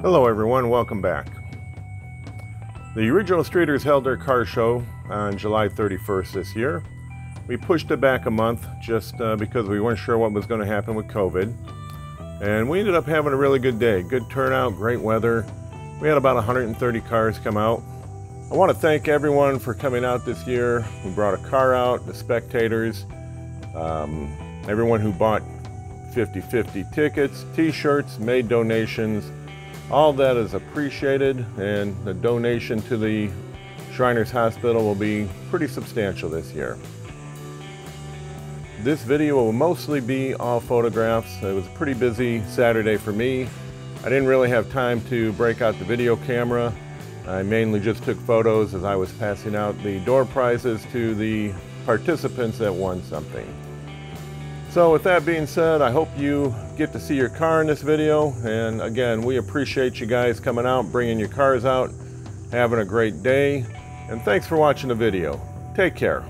Hello everyone, welcome back. The Original Streeters held their car show on July 31st this year. We pushed it back a month just because we weren't sure what was going to happen with COVID. And we ended up having a really good day. Good turnout, great weather. We had about 130 cars come out. I want to thank everyone for coming out this year. We brought a car out, the spectators, everyone who bought 50/50 tickets, t-shirts, made donations. All that is appreciated, and the donation to the Shriners Hospital will be pretty substantial this year. This video will mostly be all photographs. It was a pretty busy Saturday for me. I didn't really have time to break out the video camera. I mainly just took photos as I was passing out the door prizes to the participants that won something. So with that being said, I hope you get to see your car in this video. And again, we appreciate you guys coming out, bringing your cars out, having a great day. And thanks for watching the video. Take care.